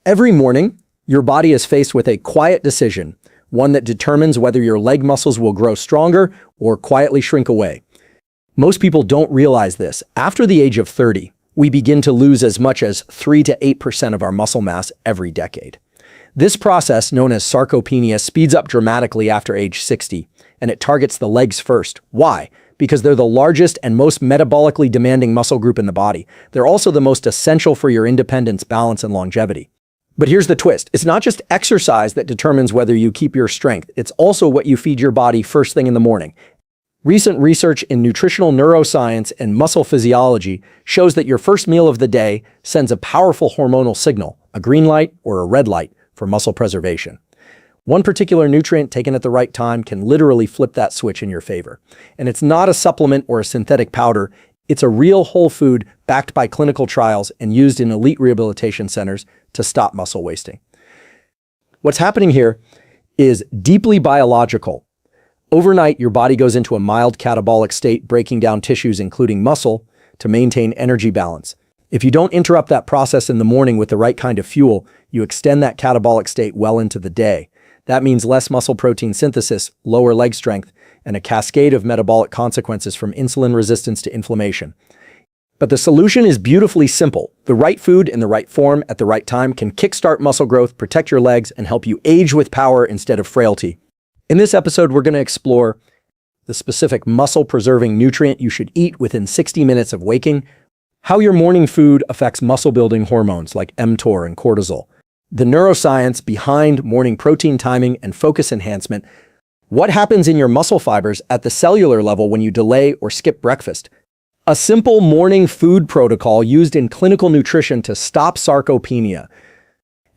Every morning, your body is faced with a quiet decision, one that determines whether your leg muscles will grow stronger or quietly shrink away. Most people don't realize this. After the age of 30, we begin to lose as much as 3 to 8% of our muscle mass every decade. This process, known as sarcopenia, speeds up dramatically after age 60, and it targets the legs first. Why? Because they're the largest and most metabolically demanding muscle group in the body. They're also the most essential for your independence, balance, and longevity. But here's the twist. It's not just exercise that determines whether you keep your strength. It's also what you feed your body first thing in the morning. Recent research in nutritional neuroscience and muscle physiology shows that your first meal of the day sends a powerful hormonal signal, a green light or a red light, for muscle preservation. One particular nutrient taken at the right time can literally flip that switch in your favor. And it's not a supplement or a synthetic powder. It's a real whole food backed by clinical trials and used in elite rehabilitation centers to stop muscle wasting. What's happening here is deeply biological. Overnight, your body goes into a mild catabolic state, breaking down tissues, including muscle, to maintain energy balance. If you don't interrupt that process in the morning with the right kind of fuel, you extend that catabolic state well into the day. That means less muscle protein synthesis, lower leg strength, and a cascade of metabolic consequences from insulin resistance to inflammation. But the solution is beautifully simple. The right food in the right form at the right time can kickstart muscle growth, protect your legs, and help you age with power instead of frailty. In this episode, we're going to explore the specific muscle-preserving nutrient you should eat within 60 minutes of waking, how your morning food affects muscle-building hormones like mTOR and cortisol, the neuroscience behind morning protein timing and focus enhancement, what happens in your muscle fibers at the cellular level when you delay or skip breakfast, a simple morning food protocol used in clinical nutrition to stop sarcopenia,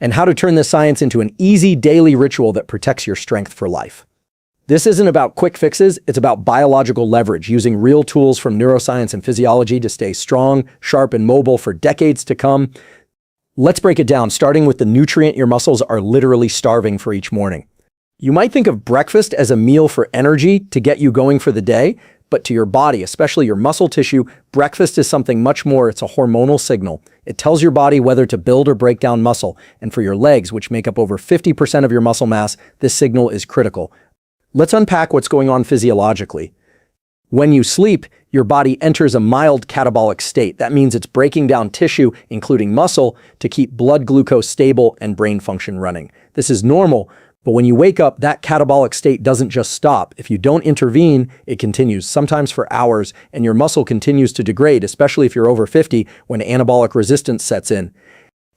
and how to turn this science into an easy daily ritual that protects your strength for life. This isn't about quick fixes, it's about biological leverage, using real tools from neuroscience and physiology to stay strong, sharp, and mobile for decades to come. Let's break it down, starting with the nutrient your muscles are literally starving for each morning. You might think of breakfast as a meal for energy to get you going for the day, but to your body, especially your muscle tissue, breakfast is something much more. It's a hormonal signal. It tells your body whether to build or break down muscle. And for your legs, which make up over 50% of your muscle mass, this signal is critical. Let's unpack what's going on physiologically. When you sleep, your body enters a mild catabolic state. That means it's breaking down tissue, including muscle, to keep blood glucose stable and brain function running. This is normal, but when you wake up, that catabolic state doesn't just stop. If you don't intervene, it continues, sometimes for hours, and your muscle continues to degrade, especially if you're over 50, when anabolic resistance sets in.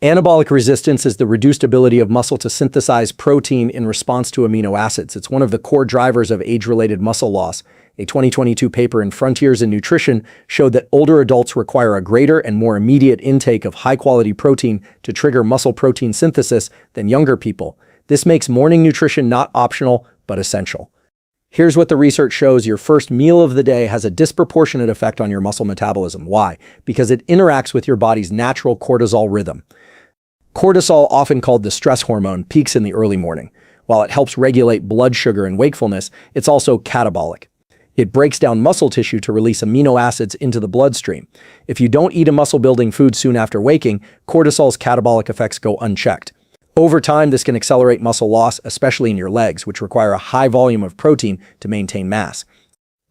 Anabolic resistance is the reduced ability of muscle to synthesize protein in response to amino acids. It's one of the core drivers of age-related muscle loss. A 2022 paper in Frontiers in Nutrition showed that older adults require a greater and more immediate intake of high-quality protein to trigger muscle protein synthesis than younger people. This makes morning nutrition not optional, but essential. Here's what the research shows. Your first meal of the day has a disproportionate effect on your muscle metabolism. Why? Because it interacts with your body's natural cortisol rhythm. Cortisol, often called the stress hormone, peaks in the early morning. While it helps regulate blood sugar and wakefulness, it's also catabolic. It breaks down muscle tissue to release amino acids into the bloodstream. If you don't eat a muscle-building food soon after waking, cortisol's catabolic effects go unchecked. Over time, this can accelerate muscle loss, especially in your legs, which require a high volume of protein to maintain mass.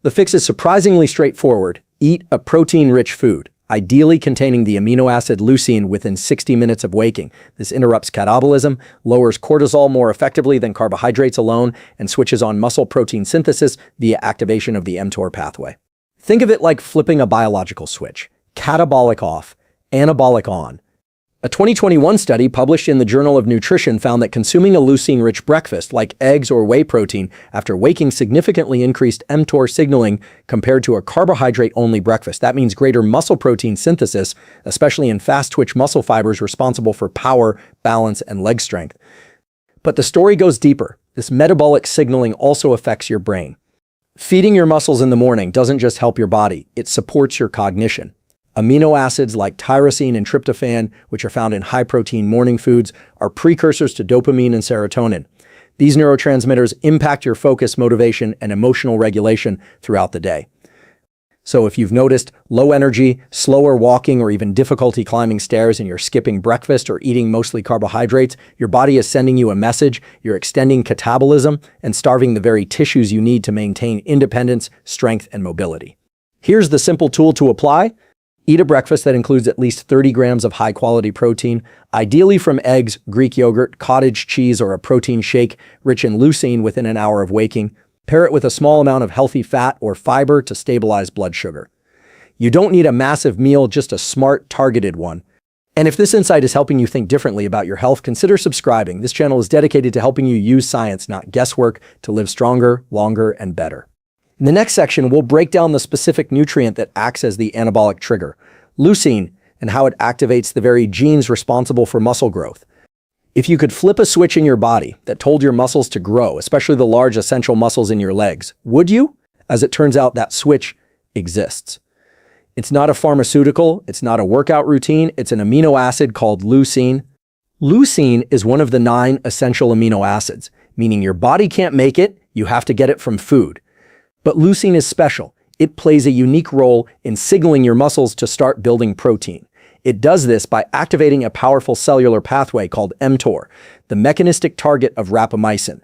The fix is surprisingly straightforward. Eat a protein-rich food, ideally containing the amino acid leucine within 60 minutes of waking. This interrupts catabolism, lowers cortisol more effectively than carbohydrates alone, and switches on muscle protein synthesis via activation of the mTOR pathway. Think of it like flipping a biological switch. Catabolic off, anabolic on. A 2021 study published in the Journal of Nutrition found that consuming a leucine-rich breakfast like eggs or whey protein after waking significantly increased mTOR signaling compared to a carbohydrate-only breakfast. That means greater muscle protein synthesis, especially in fast-twitch muscle fibers responsible for power, balance, and leg strength. But the story goes deeper. This metabolic signaling also affects your brain. Feeding your muscles in the morning doesn't just help your body, it supports your cognition. Amino acids like tyrosine and tryptophan, which are found in high-protein morning foods, are precursors to dopamine and serotonin. These neurotransmitters impact your focus, motivation, and emotional regulation throughout the day. So if you've noticed low energy, slower walking, or even difficulty climbing stairs and you're skipping breakfast or eating mostly carbohydrates, your body is sending you a message. You're extending catabolism and starving the very tissues you need to maintain independence, strength, and mobility. Here's the simple tool to apply. Eat a breakfast that includes at least 30 grams of high-quality protein, ideally from eggs, Greek yogurt, cottage cheese, or a protein shake rich in leucine within an hour of waking. Pair it with a small amount of healthy fat or fiber to stabilize blood sugar. You don't need a massive meal, just a smart, targeted one. And if this insight is helping you think differently about your health, consider subscribing. This channel is dedicated to helping you use science, not guesswork, to live stronger, longer, and better. In the next section, we'll break down the specific nutrient that acts as the anabolic trigger, leucine, and how it activates the very genes responsible for muscle growth. If you could flip a switch in your body that told your muscles to grow, especially the large essential muscles in your legs, would you? As it turns out, that switch exists. It's not a pharmaceutical, it's not a workout routine, it's an amino acid called leucine. Leucine is one of the 9 essential amino acids, meaning your body can't make it, you have to get it from food. But leucine is special. It plays a unique role in signaling your muscles to start building protein. It does this by activating a powerful cellular pathway called mTOR, the mechanistic target of rapamycin.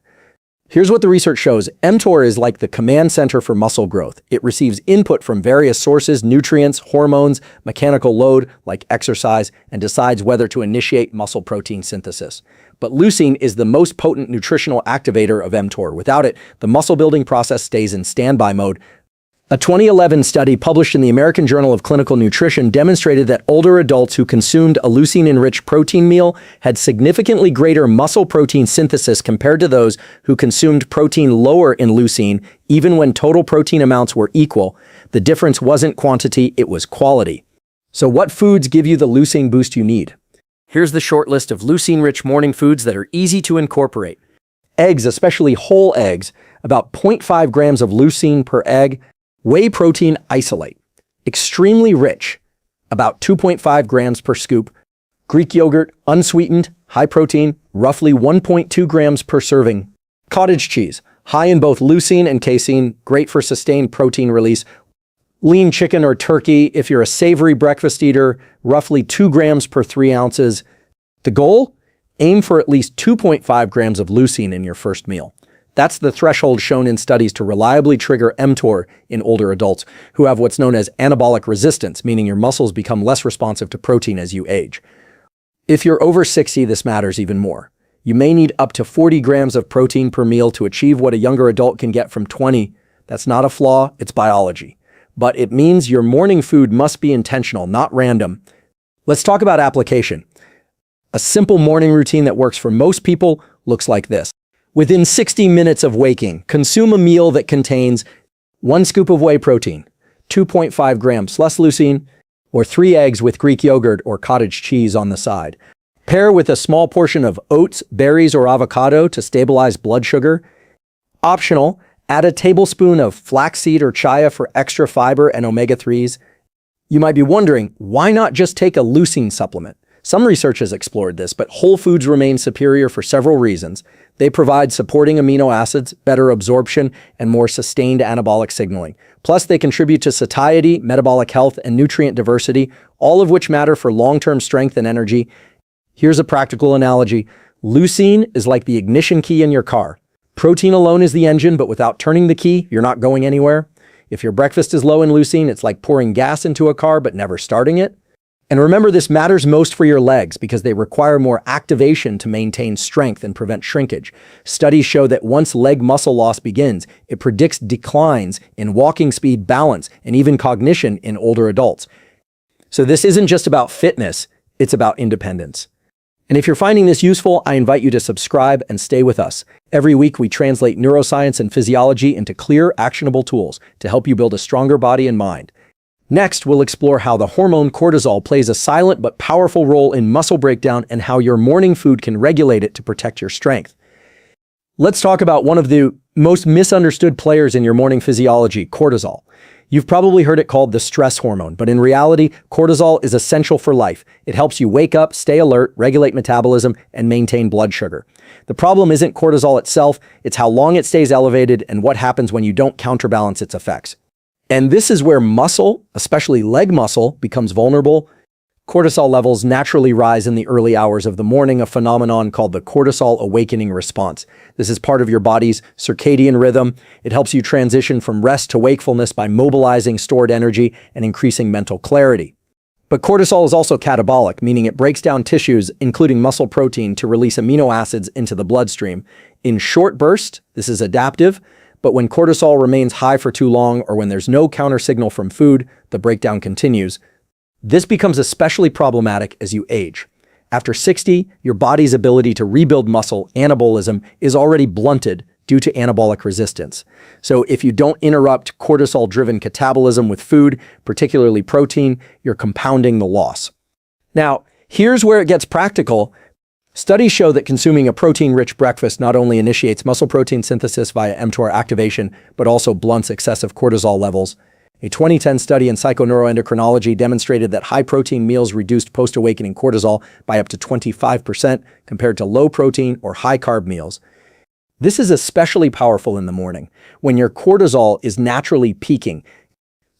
Here's what the research shows. mTOR is like the command center for muscle growth. It receives input from various sources, nutrients, hormones, mechanical load like exercise, and decides whether to initiate muscle protein synthesis. But leucine is the most potent nutritional activator of mTOR. Without it, the muscle building process stays in standby mode. A 2011 study published in the American Journal of Clinical Nutrition demonstrated that older adults who consumed a leucine-enriched protein meal had significantly greater muscle protein synthesis compared to those who consumed protein lower in leucine, even when total protein amounts were equal. The difference wasn't quantity, it was quality. So what foods give you the leucine boost you need? Here's the short list of leucine-rich morning foods that are easy to incorporate. Eggs, especially whole eggs, about 0.5 grams of leucine per egg. Whey protein isolate, extremely rich, about 2.5 grams per scoop. Greek yogurt, unsweetened, high protein, roughly 1.2 grams per serving. Cottage cheese, high in both leucine and casein, great for sustained protein release. Lean chicken or turkey, if you're a savory breakfast eater, roughly 2 grams per 3 ounces. The goal? Aim for at least 2.5 grams of leucine in your first meal. That's the threshold shown in studies to reliably trigger mTOR in older adults who have what's known as anabolic resistance, meaning your muscles become less responsive to protein as you age. If you're over 60, this matters even more. You may need up to 40 grams of protein per meal to achieve what a younger adult can get from 20. That's not a flaw, it's biology. But it means your morning food must be intentional, not random. Let's talk about application. A simple morning routine that works for most people looks like this. Within 60 minutes of waking, consume a meal that contains 1 scoop of whey protein, 2.5 grams less leucine, or 3 eggs with Greek yogurt or cottage cheese on the side. Pair with a small portion of oats, berries, or avocado to stabilize blood sugar. Optional, add a tablespoon of flaxseed or chia for extra fiber and omega-3s. You might be wondering, why not just take a leucine supplement? Some research has explored this, but whole foods remain superior for several reasons. They provide supporting amino acids, better absorption, and more sustained anabolic signaling. Plus, they contribute to satiety, metabolic health, and nutrient diversity, all of which matter for long-term strength and energy. Here's a practical analogy. Leucine is like the ignition key in your car. Protein alone is the engine, but without turning the key, you're not going anywhere. If your breakfast is low in leucine, it's like pouring gas into a car but never starting it. And remember, this matters most for your legs because they require more activation to maintain strength and prevent shrinkage. Studies show that once leg muscle loss begins, it predicts declines in walking speed, balance, and even cognition in older adults. So this isn't just about fitness, it's about independence. And if you're finding this useful, I invite you to subscribe and stay with us. Every week, we translate neuroscience and physiology into clear, actionable tools to help you build a stronger body and mind. Next, we'll explore how the hormone cortisol plays a silent but powerful role in muscle breakdown and how your morning food can regulate it to protect your strength. Let's talk about one of the most misunderstood players in your morning physiology, cortisol. You've probably heard it called the stress hormone, but in reality, cortisol is essential for life. It helps you wake up, stay alert, regulate metabolism, and maintain blood sugar. The problem isn't cortisol itself, it's how long it stays elevated and what happens when you don't counterbalance its effects. And this is where muscle, especially leg muscle, becomes vulnerable. Cortisol levels naturally rise in the early hours of the morning, a phenomenon called the cortisol awakening response. This is part of your body's circadian rhythm. It helps you transition from rest to wakefulness by mobilizing stored energy and increasing mental clarity. But cortisol is also catabolic, meaning it breaks down tissues, including muscle protein, to release amino acids into the bloodstream. In short bursts, this is adaptive, but when cortisol remains high for too long or when there's no counter signal from food, the breakdown continues. This becomes especially problematic as you age. After 60, your body's ability to rebuild muscle, anabolism, is already blunted due to anabolic resistance. So if you don't interrupt cortisol-driven catabolism with food, particularly protein, you're compounding the loss. Now, here's where it gets practical. Studies show that consuming a protein-rich breakfast not only initiates muscle protein synthesis via mTOR activation, but also blunts excessive cortisol levels. A 2010 study in psychoneuroendocrinology demonstrated that high-protein meals reduced post-awakening cortisol by up to 25% compared to low-protein or high-carb meals. This is especially powerful in the morning, when your cortisol is naturally peaking.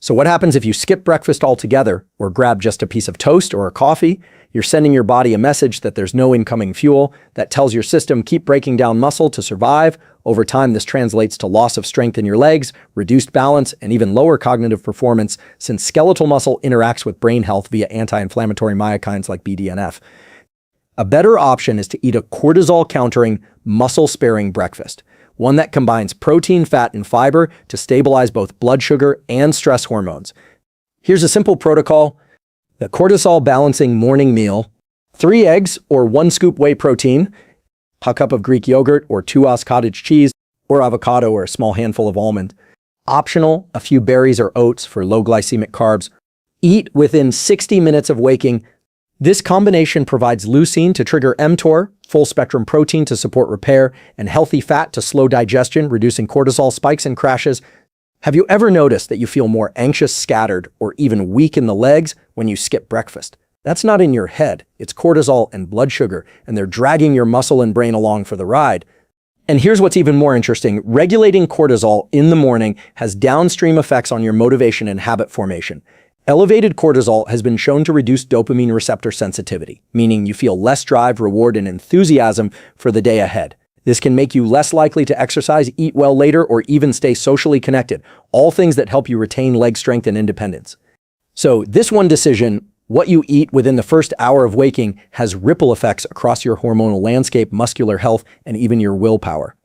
So what happens if you skip breakfast altogether or grab just a piece of toast or a coffee? You're sending your body a message that there's no incoming fuel that tells your system keep breaking down muscle to survive. Over time, this translates to loss of strength in your legs, reduced balance, and even lower cognitive performance since skeletal muscle interacts with brain health via anti-inflammatory myokines like BDNF. A better option is to eat a cortisol-countering, muscle-sparing breakfast, one that combines protein, fat, and fiber to stabilize both blood sugar and stress hormones. Here's a simple protocol. The cortisol balancing morning meal: 3 eggs or 1 scoop whey protein, a cup of Greek yogurt or 2 oz cottage cheese, or avocado or a small handful of almond. Optional, a few berries or oats for low glycemic carbs. Eat within 60 minutes of waking. This combination provides leucine to trigger mTOR, full-spectrum protein to support repair, and healthy fat to slow digestion, reducing cortisol spikes and crashes. Have you ever noticed that you feel more anxious, scattered, or even weak in the legs when you skip breakfast? That's not in your head. It's cortisol and blood sugar, and they're dragging your muscle and brain along for the ride. And here's what's even more interesting. Regulating cortisol in the morning has downstream effects on your motivation and habit formation. Elevated cortisol has been shown to reduce dopamine receptor sensitivity, meaning you feel less drive, reward, and enthusiasm for the day ahead. This can make you less likely to exercise, eat well later, or even stay socially connected, all things that help you retain leg strength and independence. So this one decision, what you eat within the first hour of waking, has ripple effects across your hormonal landscape, muscular health, and even your willpower.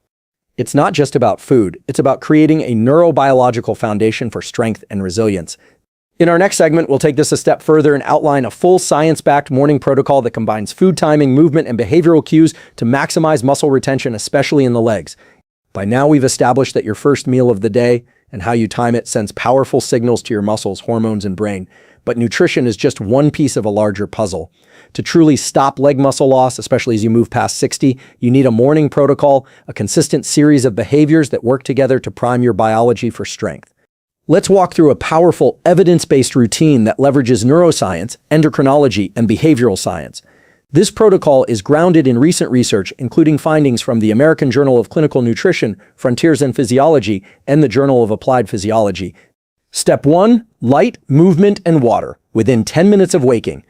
It's not just about food, it's about creating a neurobiological foundation for strength and resilience. In our next segment, we'll take this a step further and outline a full science-backed morning protocol that combines food timing, movement, and behavioral cues to maximize muscle retention, especially in the legs. By now, we've established that your first meal of the day and how you time it sends powerful signals to your muscles, hormones, and brain. But nutrition is just one piece of a larger puzzle. To truly stop leg muscle loss, especially as you move past 60, you need a morning protocol, a consistent series of behaviors that work together to prime your biology for strength. Let's walk through a powerful evidence-based routine that leverages neuroscience, endocrinology, and behavioral science. This protocol is grounded in recent research, including findings from the American Journal of Clinical Nutrition, Frontiers in Physiology, and the Journal of Applied Physiology. Step 1, light, movement, and water within 10 minutes of waking.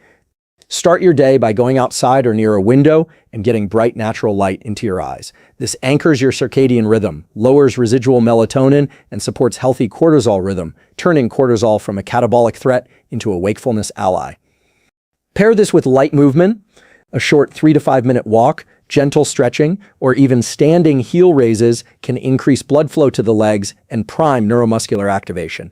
Start your day by going outside or near a window and getting bright natural light into your eyes. This anchors your circadian rhythm, lowers residual melatonin, and supports healthy cortisol rhythm, turning cortisol from a catabolic threat into a wakefulness ally. Pair this with light movement, a short 3 to 5 minute walk, gentle stretching, or even standing heel raises can increase blood flow to the legs and prime neuromuscular activation.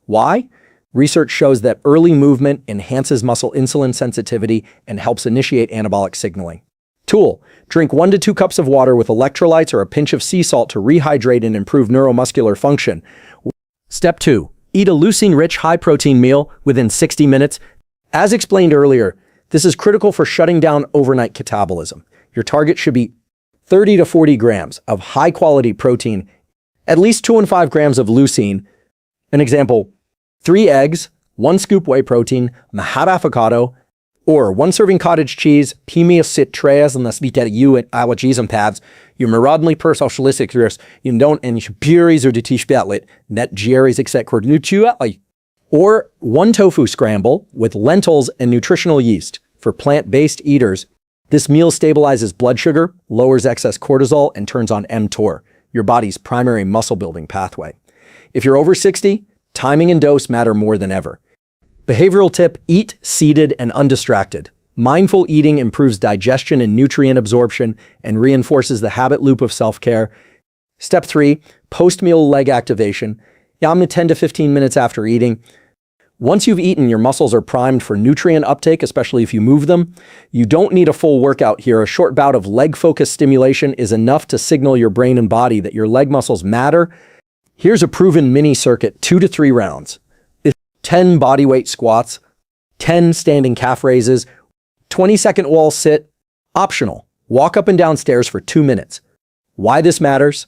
Why? Research shows that early movement enhances muscle insulin sensitivity and helps initiate anabolic signaling. Tool: drink 1 to 2 cups of water with electrolytes or a pinch of sea salt to rehydrate and improve neuromuscular function. Step 2, eat a leucine-rich, high-protein meal within 60 minutes. As explained earlier, this is critical for shutting down overnight catabolism. Your target should be 30 to 40 grams of high-quality protein, at least 2 and 5 grams of leucine. An example: 3 eggs, 1 scoop whey protein, half avocado, Or 1 serving cottage cheese, myostatin na svitajú and allergism pads, you mirodny per socialistic you don't and puries or detishbetlit, net jerry's except cornutua. Or 1 tofu scramble with lentils and nutritional yeast. For plant-based eaters, this meal stabilizes blood sugar, lowers excess cortisol, and turns on mTOR, your body's primary muscle-building pathway. If you're over 60, timing and dose matter more than ever. Behavioral tip: eat seated and undistracted. Mindful eating improves digestion and nutrient absorption and reinforces the habit loop of self-care. Step 3, post-meal leg activation. Yam 10 to 15 minutes after eating. Once you've eaten, your muscles are primed for nutrient uptake, especially if you move them. You don't need a full workout here. A short bout of leg-focused stimulation is enough to signal your brain and body that your leg muscles matter. Here's a proven mini circuit: 2 to 3 rounds. 10 bodyweight squats, 10 standing calf raises, 20-second wall sit, optional. Walk up and down stairs for 2 minutes. Why this matters?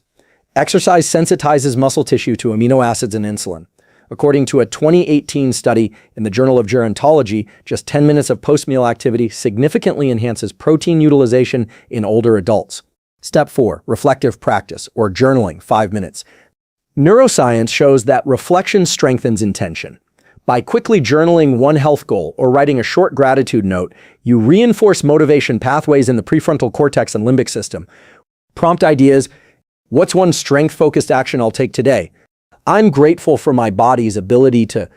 Exercise sensitizes muscle tissue to amino acids and insulin. According to a 2018 study in the Journal of Gerontology, just 10 minutes of post-meal activity significantly enhances protein utilization in older adults. Step 4, reflective practice, or journaling, 5 minutes. Neuroscience shows that reflection strengthens intention. By quickly journaling one health goal or writing a short gratitude note, you reinforce motivation pathways in the prefrontal cortex and limbic system. Prompt ideas: what's one strength-focused action I'll take today? I'm grateful for my body's ability to.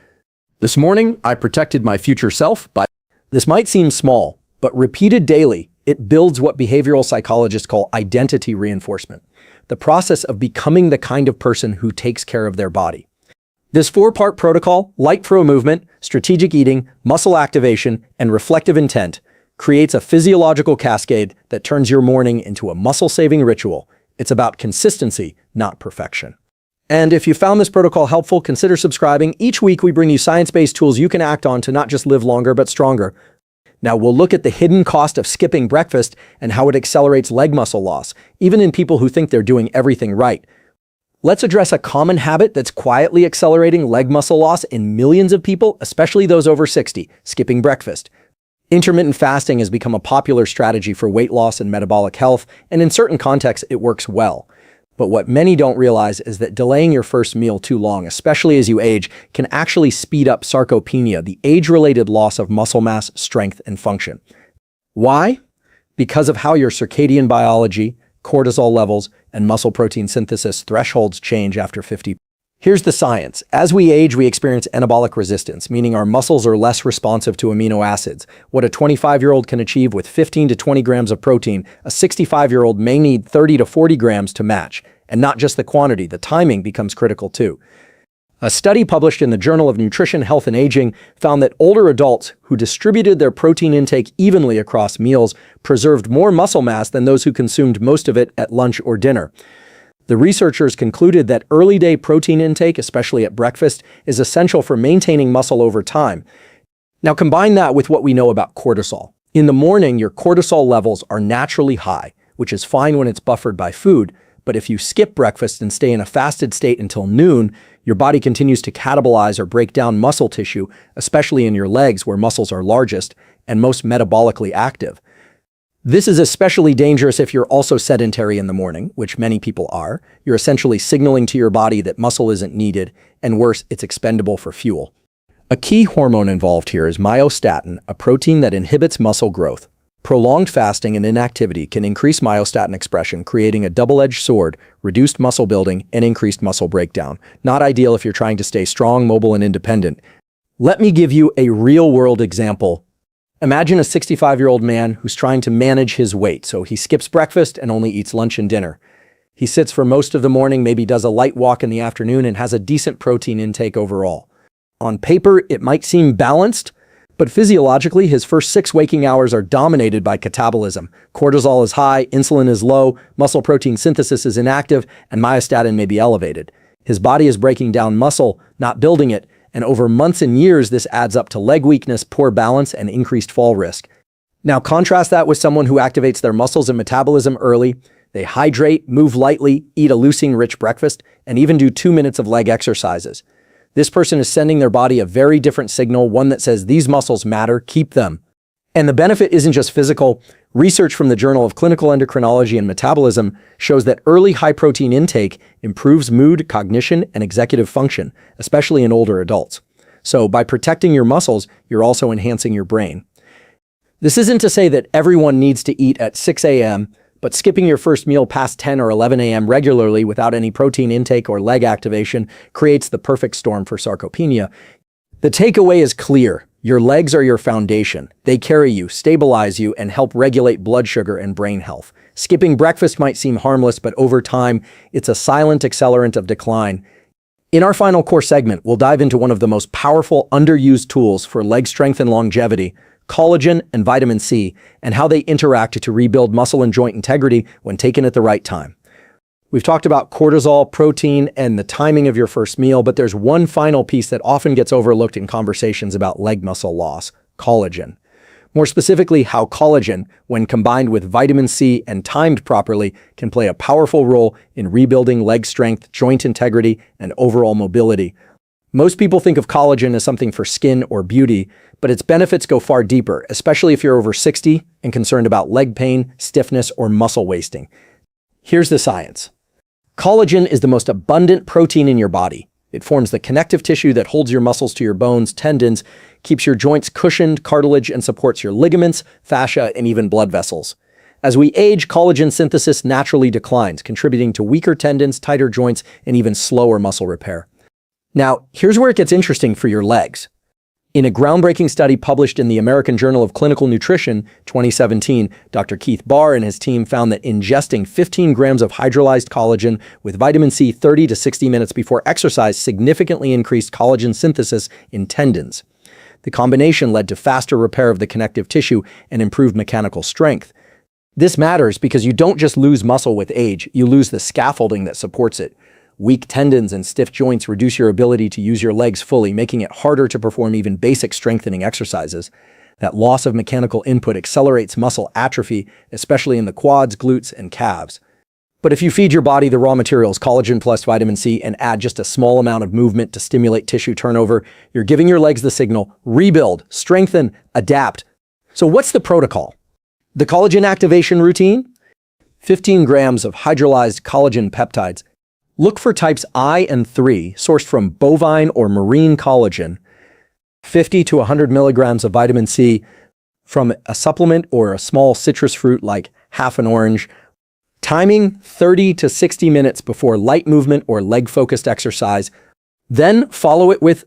This morning, I protected my future self by. This might seem small, but repeated daily, it builds what behavioral psychologists call identity reinforcement, the process of becoming the kind of person who takes care of their body. This 4-part protocol, light flow movement, strategic eating, muscle activation, and reflective intent, creates a physiological cascade that turns your morning into a muscle-saving ritual. It's about consistency, not perfection. And if you found this protocol helpful, consider subscribing. Each week we bring you science-based tools you can act on to not just live longer, but stronger. Now we'll look at the hidden cost of skipping breakfast and how it accelerates leg muscle loss, even in people who think they're doing everything right. Let's address a common habit that's quietly accelerating leg muscle loss in millions of people, especially those over 60, skipping breakfast. Intermittent fasting has become a popular strategy for weight loss and metabolic health, and in certain contexts, it works well. But what many don't realize is that delaying your first meal too long, especially as you age, can actually speed up sarcopenia, the age-related loss of muscle mass, strength, and function. Why? Because of how your circadian biology, cortisol levels, and muscle protein synthesis thresholds change after 50. Here's the science. As we age, we experience anabolic resistance, meaning our muscles are less responsive to amino acids. What a 25-year-old can achieve with 15 to 20 grams of protein, a 65-year-old may need 30 to 40 grams to match. And not just the quantity, the timing becomes critical too. A study published in the Journal of Nutrition, Health, and Aging found that older adults who distributed their protein intake evenly across meals preserved more muscle mass than those who consumed most of it at lunch or dinner. The researchers concluded that early-day protein intake, especially at breakfast, is essential for maintaining muscle over time. Now combine that with what we know about cortisol. In the morning, your cortisol levels are naturally high, which is fine when it's buffered by food, but if you skip breakfast and stay in a fasted state until noon, your body continues to catabolize or break down muscle tissue, especially in your legs where muscles are largest and most metabolically active. This is especially dangerous if you're also sedentary in the morning, which many people are. You're essentially signaling to your body that muscle isn't needed, and worse, it's expendable for fuel. A key hormone involved here is myostatin, a protein that inhibits muscle growth. Prolonged fasting and inactivity can increase myostatin expression, creating a double-edged sword: reduced muscle building and increased muscle breakdown. Not ideal if you're trying to stay strong, mobile, and independent. Let me give you a real-world example. Imagine a 65-year-old man who's trying to manage his weight, so he skips breakfast and only eats lunch and dinner. He sits for most of the morning, maybe does a light walk in the afternoon, and has a decent protein intake overall. On paper, it might seem balanced, but physiologically, his first 6 waking hours are dominated by catabolism. Cortisol is high, insulin is low, muscle protein synthesis is inactive, and myostatin may be elevated. His body is breaking down muscle, not building it, and over months and years, this adds up to leg weakness, poor balance, and increased fall risk. Now contrast that with someone who activates their muscles and metabolism early. They hydrate, move lightly, eat a leucine-rich breakfast, and even do 2 minutes of leg exercises. This person is sending their body a very different signal, one that says these muscles matter, keep them. And the benefit isn't just physical. Research from the Journal of Clinical Endocrinology and Metabolism shows that early high-protein intake improves mood, cognition, and executive function, especially in older adults. So by protecting your muscles, you're also enhancing your brain. This isn't to say that everyone needs to eat at 6 a.m., but skipping your first meal past 10 or 11 a.m. regularly without any protein intake or leg activation creates the perfect storm for sarcopenia. The takeaway is clear. Your legs are your foundation. They carry you, stabilize you, and help regulate blood sugar and brain health. Skipping breakfast might seem harmless, but over time, it's a silent accelerant of decline. In our final core segment, we'll dive into one of the most powerful, underused tools for leg strength and longevity, collagen and vitamin C, and how they interact to rebuild muscle and joint integrity when taken at the right time. We've talked about cortisol, protein, and the timing of your first meal, but there's one final piece that often gets overlooked in conversations about leg muscle loss: collagen. More specifically, how collagen, when combined with vitamin C and timed properly, can play a powerful role in rebuilding leg strength, joint integrity, and overall mobility. Most people think of collagen as something for skin or beauty, but its benefits go far deeper, especially if you're over 60 and concerned about leg pain, stiffness, or muscle wasting. Here's the science. Collagen is the most abundant protein in your body. It forms the connective tissue that holds your muscles to your bones, tendons, keeps your joints cushioned, cartilage, and supports your ligaments, fascia, and even blood vessels. As we age, collagen synthesis naturally declines, contributing to weaker tendons, tighter joints, and even slower muscle repair. Now, here's where it gets interesting for your legs. In a groundbreaking study published in the American Journal of Clinical Nutrition, 2017, Dr. Keith Barr and his team found that ingesting 15 grams of hydrolyzed collagen with vitamin C 30 to 60 minutes before exercise significantly increased collagen synthesis in tendons. The combination led to faster repair of the connective tissue and improved mechanical strength. This matters because you don't just lose muscle with age, you lose the scaffolding that supports it. Weak tendons and stiff joints reduce your ability to use your legs fully, making it harder to perform even basic strengthening exercises. That loss of mechanical input accelerates muscle atrophy, especially in the quads, glutes, and calves. But if you feed your body the raw materials, collagen plus vitamin C, and add just a small amount of movement to stimulate tissue turnover, you're giving your legs the signal: rebuild, strengthen, adapt. So what's the protocol? The collagen activation routine? 15 grams of hydrolyzed collagen peptides. Look for types I and III, sourced from bovine or marine collagen. 50 to 100 milligrams of vitamin C from a supplement or a small citrus fruit like half an orange. Timing 30 to 60 minutes before light movement or leg-focused exercise. Then follow it with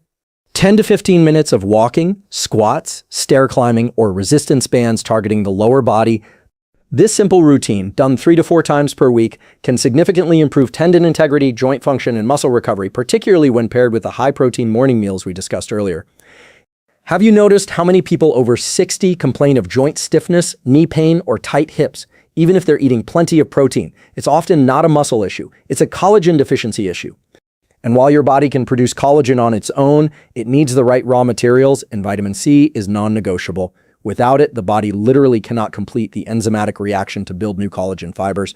10 to 15 minutes of walking, squats, stair climbing, or resistance bands targeting the lower body. This simple routine, done 3 to 4 times per week, can significantly improve tendon integrity, joint function, and muscle recovery, particularly when paired with the high-protein morning meals we discussed earlier. Have you noticed how many people over 60 complain of joint stiffness, knee pain, or tight hips, even if they're eating plenty of protein? It's often not a muscle issue. It's a collagen deficiency issue. And while your body can produce collagen on its own, it needs the right raw materials, and vitamin C is non-negotiable. Without it, the body literally cannot complete the enzymatic reaction to build new collagen fibers.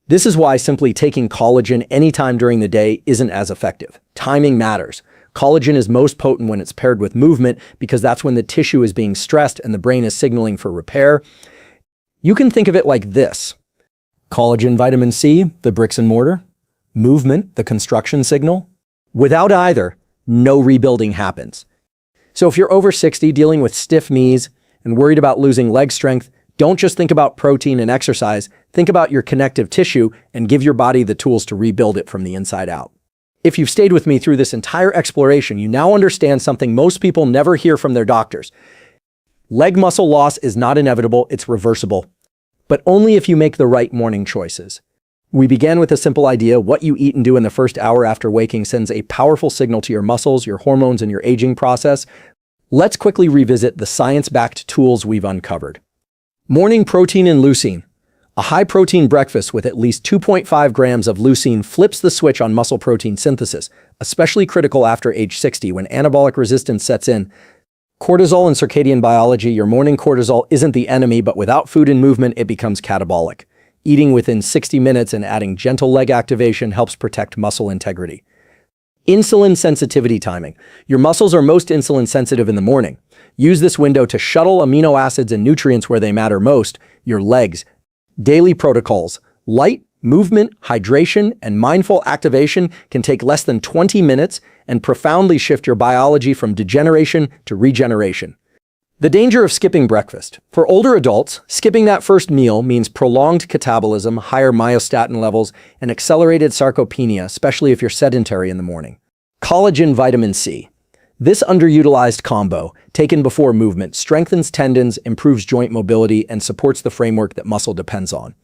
This is why simply taking collagen anytime during the day isn't as effective. Timing matters. Collagen is most potent when it's paired with movement because that's when the tissue is being stressed and the brain is signaling for repair. You can think of it like this. Collagen, vitamin C, the bricks and mortar. Movement, the construction signal. Without either, no rebuilding happens. So if you're over 60 dealing with stiff knees and worried about losing leg strength, don't just think about protein and exercise. Think about your connective tissue and give your body the tools to rebuild it from the inside out. If you've stayed with me through this entire exploration, you now understand something most people never hear from their doctors. Leg muscle loss is not inevitable, it's reversible, but only if you make the right morning choices. We began with a simple idea: what you eat and do in the first hour after waking sends a powerful signal to your muscles, your hormones, and your aging process. Let's quickly revisit the science-backed tools we've uncovered. Morning protein and leucine. A high-protein breakfast with at least 2.5 grams of leucine flips the switch on muscle protein synthesis, especially critical after age 60 when anabolic resistance sets in. Cortisol and circadian biology: your morning cortisol isn't the enemy, but without food and movement, it becomes catabolic. Eating within 60 minutes and adding gentle leg activation helps protect muscle integrity. Insulin sensitivity timing. Your muscles are most insulin sensitive in the morning. Use this window to shuttle amino acids and nutrients where they matter most, your legs. Daily protocols. Light, movement, hydration, and mindful activation can take less than 20 minutes and profoundly shift your biology from degeneration to regeneration. The danger of skipping breakfast. For older adults, skipping that first meal means prolonged catabolism, higher myostatin levels, and accelerated sarcopenia, especially if you're sedentary in the morning. Collagen Vitamin C. This underutilized combo, taken before movement, strengthens tendons, improves joint mobility, and supports the framework that muscle depends on.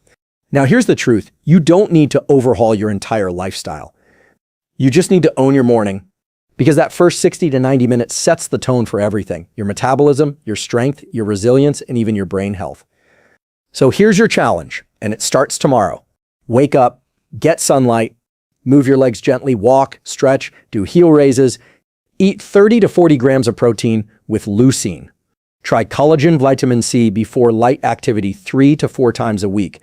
Now here's the truth. You don't need to overhaul your entire lifestyle. You just need to own your morning, because that first 60 to 90 minutes sets the tone for everything: your metabolism, your strength, your resilience, and even your brain health. So here's your challenge, and it starts tomorrow. Wake up, get sunlight, move your legs gently, walk, stretch, do heel raises, eat 30 to 40 grams of protein with leucine. Try collagen vitamin C before light activity 3 to 4 times a week.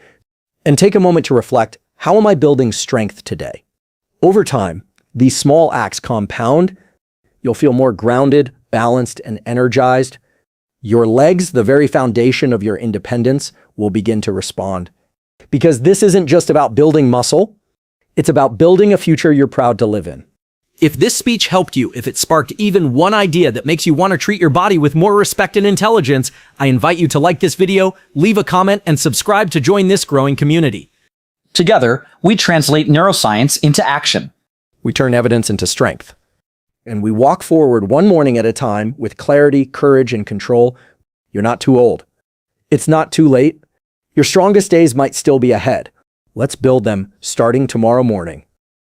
And take a moment to reflect, how am I building strength today? Over time, these small acts compound. You'll feel more grounded, balanced, and energized. Your legs, the very foundation of your independence, will begin to respond. Because this isn't just about building muscle, it's about building a future you're proud to live in. If this speech helped you, if it sparked even one idea that makes you want to treat your body with more respect and intelligence, I invite you to like this video, leave a comment, and subscribe to join this growing community. Together, we translate neuroscience into action. We turn evidence into strength. And we walk forward one morning at a time with clarity, courage, and control. You're not too old. It's not too late. Your strongest days might still be ahead. Let's build them starting tomorrow morning.